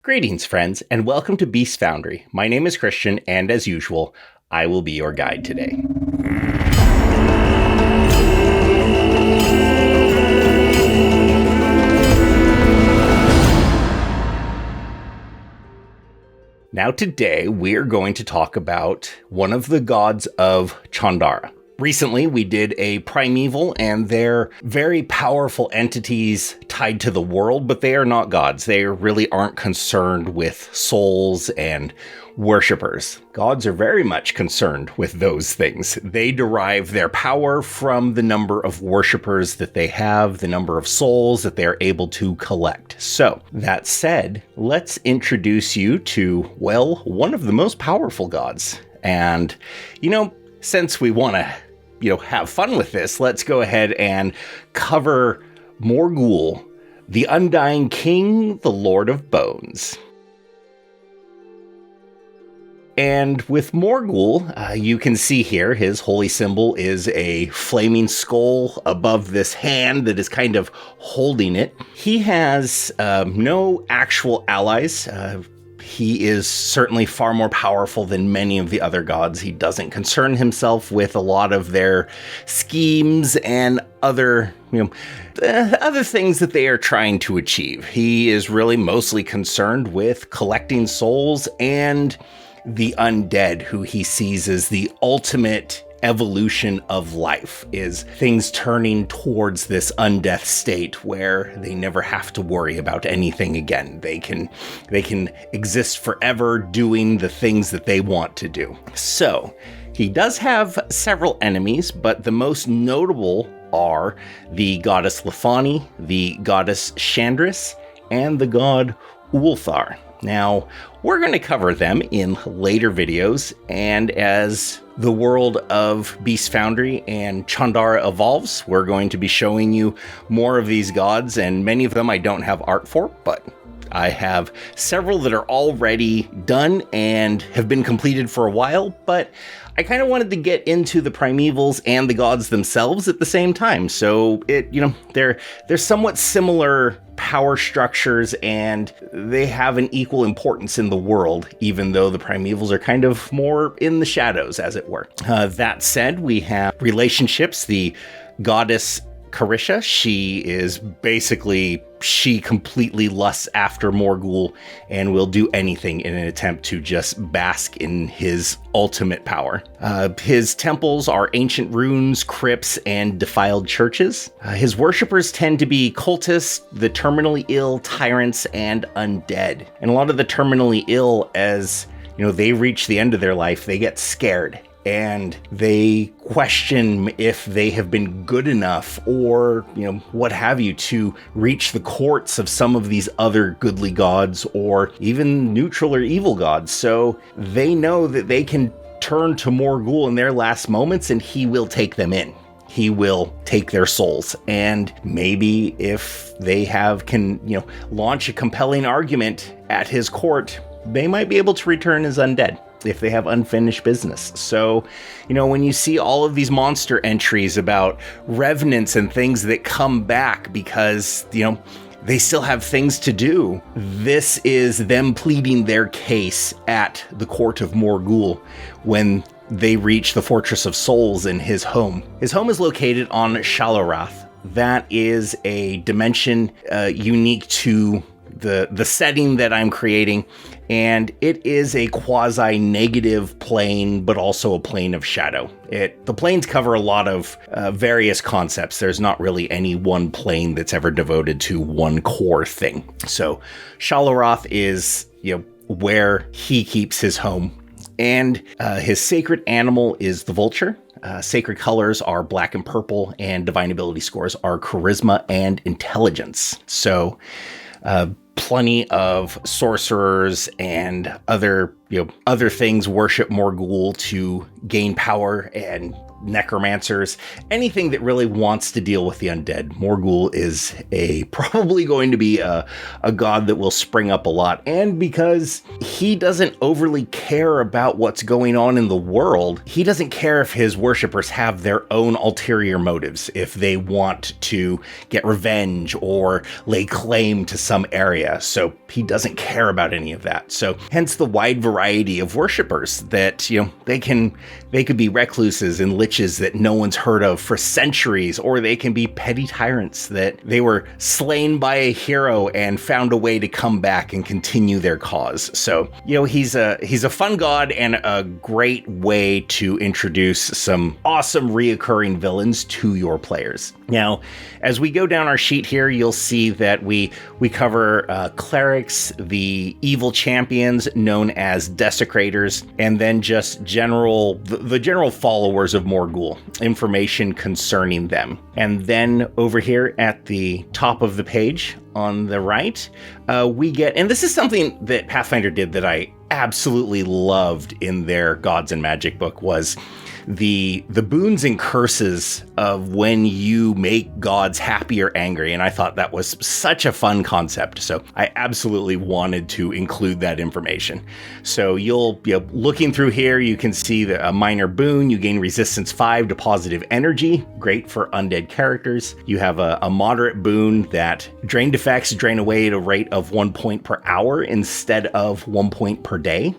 Greetings, friends, and welcome to Beast Foundry. My name is Christian, and as usual, I will be your guide today. Now today, we're going to talk about one of the gods of Chandara. Recently, we did a primeval, and they're very powerful entities tied to the world, but they are not gods. They really aren't concerned with souls and worshippers. Gods are very much concerned with those things. They derive their power from the number of worshippers that they have, the number of souls that they're able to collect. So, that said, let's introduce you to, well, one of the most powerful gods. And, since we want to have fun with this, let's go ahead and cover Morgul, the Undying King, the Lord of Bones. And with Morgul, you can see here, his holy symbol is a flaming skull above this hand that is kind of holding it. He has no actual allies. He is certainly far more powerful than many of the other gods. He doesn't concern himself with a lot of their schemes and other things that they are trying to achieve. He is really mostly concerned with collecting souls and the undead, who he sees as the ultimate evolution of life, is things turning towards this undeath state where they never have to worry about anything again. They can exist forever doing the things that they want to do. So he does have several enemies, but the most notable are the goddess Lefani, the goddess Chandris, and the god Ulthar. Now, we're going to cover them in later videos, and as the world of Beast Foundry and Chandara evolves, we're going to be showing you more of these gods, and many of them I don't have art for, but I have several that are already done and have been completed for a while, but I kind of wanted to get into the primevals and the gods themselves at the same time. So they're somewhat similar power structures, and they have an equal importance in the world, even though the primevals are kind of more in the shadows, as it were. That said, we have relationships. The goddess Carisha, she completely lusts after Morgul and will do anything in an attempt to just bask in his ultimate power. His temples are ancient ruins, crypts, and defiled churches. His worshippers tend to be cultists, the terminally ill, tyrants, and undead. And a lot of the terminally ill, as they reach the end of their life, they get scared. And they question if they have been good enough or, what have you, to reach the courts of some of these other goodly gods or even neutral or evil gods. So they know that they can turn to Morgul in their last moments and he will take them in. He will take their souls. And maybe if they can launch a compelling argument at his court, they might be able to return as undead if they have unfinished business. So, when you see all of these monster entries about revenants and things that come back because, they still have things to do, this is them pleading their case at the court of Morgul when they reach the Fortress of Souls in his home. His home is located on Shalorath. That is a dimension unique to the setting that I'm creating, and it is a quasi-negative plane, but also a plane of shadow. The planes cover a lot of various concepts. There's not really any one plane that's ever devoted to one core thing. So Shalorath is, where he keeps his home. And his sacred animal is the vulture. Sacred colors are black and purple, and divine ability scores are charisma and intelligence. So plenty of sorcerers and other things worship Morgul to gain power and necromancers, anything that really wants to deal with the undead. Morgul is probably going to be a god that will spring up a lot. And because he doesn't overly care about what's going on in the world, he doesn't care if his worshippers have their own ulterior motives, if they want to get revenge or lay claim to some area. So he doesn't care about any of that. So hence the wide variety of worshippers that, they could be recluses and liches that no one's heard of for centuries, or they can be petty tyrants that they were slain by a hero and found a way to come back and continue their cause. So, he's a fun god and a great way to introduce some awesome reoccurring villains to your players. Now, as we go down our sheet here, you'll see that we cover clerics, the evil champions known as desecrators, and then just the general followers of Morgul, information concerning them. And then over here at the top of the page on the right, we get, and this is something that Pathfinder did that I absolutely loved in their Gods and Magic book, was the boons and curses of when you make gods happy or angry. And I thought that was such a fun concept. So I absolutely wanted to include that information. So you'll be looking through here, you can see that a minor boon, you gain resistance 5 to positive energy. Great for undead characters. You have a moderate boon that drained effects drain away at a rate of 1 point per hour instead of 1 point per day.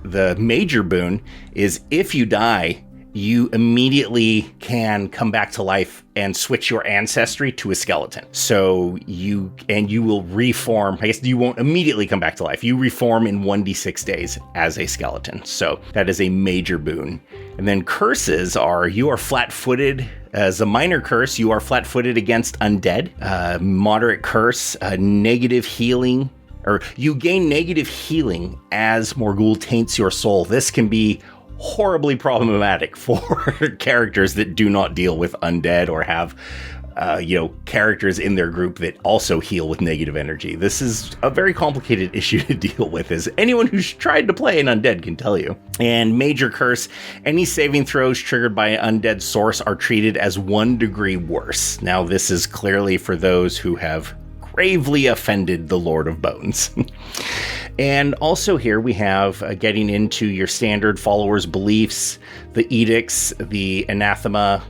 The major boon is if you die, you immediately can come back to life and switch your ancestry to a skeleton. So you will reform. I guess you won't immediately come back to life. You reform in 1d6 days as a skeleton. So that is a major boon. And then curses are, you are flat-footed. As a minor curse, you are flat-footed against undead. Moderate curse, negative healing. Or you gain negative healing as Morgul taints your soul. This can be horribly problematic for characters that do not deal with undead or have, characters in their group that also heal with negative energy. This is a very complicated issue to deal with, as anyone who's tried to play an undead can tell you. And major curse, any saving throws triggered by an undead source are treated as 1 degree worse. Now, this is clearly for those who have gravely offended the Lord of Bones. And also here we have getting into your standard followers' beliefs, the edicts, the anathema,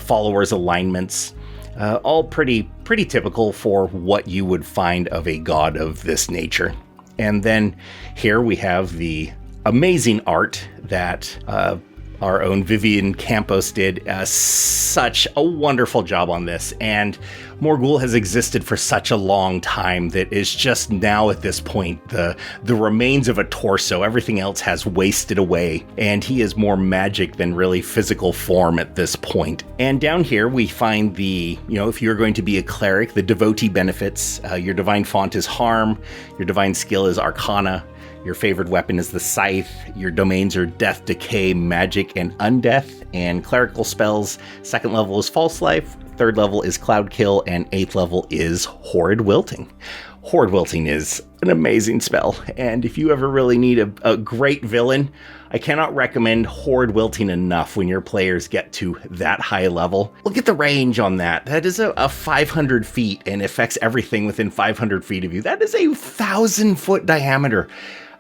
followers' alignments, all pretty typical for what you would find of a god of this nature. And then here we have the amazing art that our own Vivian Campos did such a wonderful job on this. And Morgul has existed for such a long time that is just now at this point the remains of a torso. Everything else has wasted away, and he is more magic than really physical form at this point. And down here we find if you're going to be a cleric, the devotee benefits. Your divine font is harm, your divine skill is arcana, your favored weapon is the scythe, your domains are death, decay, magic, and undeath, and clerical spells. 2nd level is false life, 3rd level is cloud kill, and 8th level is horrid wilting. Horrid wilting is an amazing spell, and if you ever really need a great villain, I cannot recommend horrid wilting enough when your players get to that high level. Look at the range on that. That is a 500 feet and affects everything within 500 feet of you. That is a 1,000-foot diameter.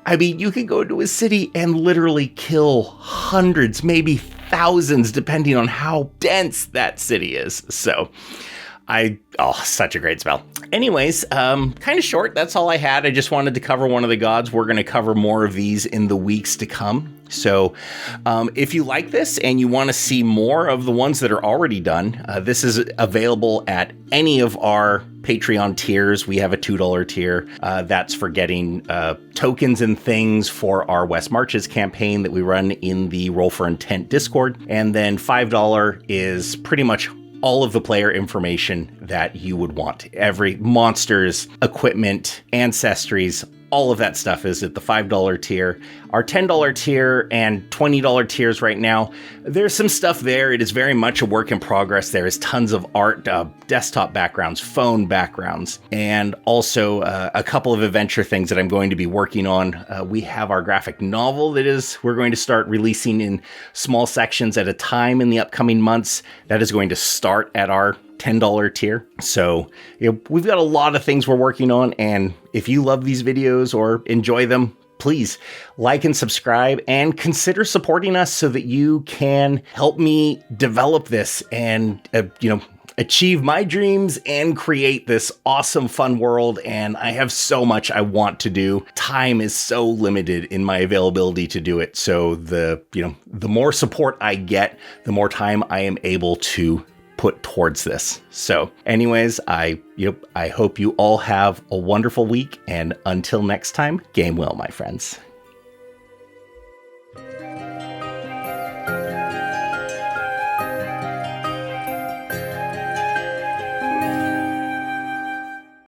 I mean, you can go to a city and literally kill hundreds, maybe thousands, depending on how dense that city is. So, such a great spell. Anyways, kind of short. That's all I had. I just wanted to cover one of the gods. We're going to cover more of these in the weeks to come. So if you like this and you want to see more of the ones that are already done, this is available at any of our Patreon tiers. We have a $2 tier. That's for getting tokens and things for our West Marches campaign that we run in the Roll for Intent Discord. And then $5 is pretty much all of the player information that you would want. Every monsters, equipment, ancestries, all of that stuff is at the $5 tier. Our $10 tier and $20 tiers right now, there's some stuff there. It is very much a work in progress. There is tons of art, desktop backgrounds, phone backgrounds, and also a couple of adventure things that I'm going to be working on. We have our graphic novel we're going to start releasing in small sections at a time in the upcoming months. That is going to start at our $10 tier. So we've got a lot of things we're working on, and if you love these videos or enjoy them, please like and subscribe and consider supporting us so that you can help me develop this and achieve my dreams and create this awesome fun world. And I have so much I want to do. Time is so limited in my availability to do it. So the more support I get, the more time I am able to put towards this. So anyways, I hope you all have a wonderful week, and until next time, game well, my friends.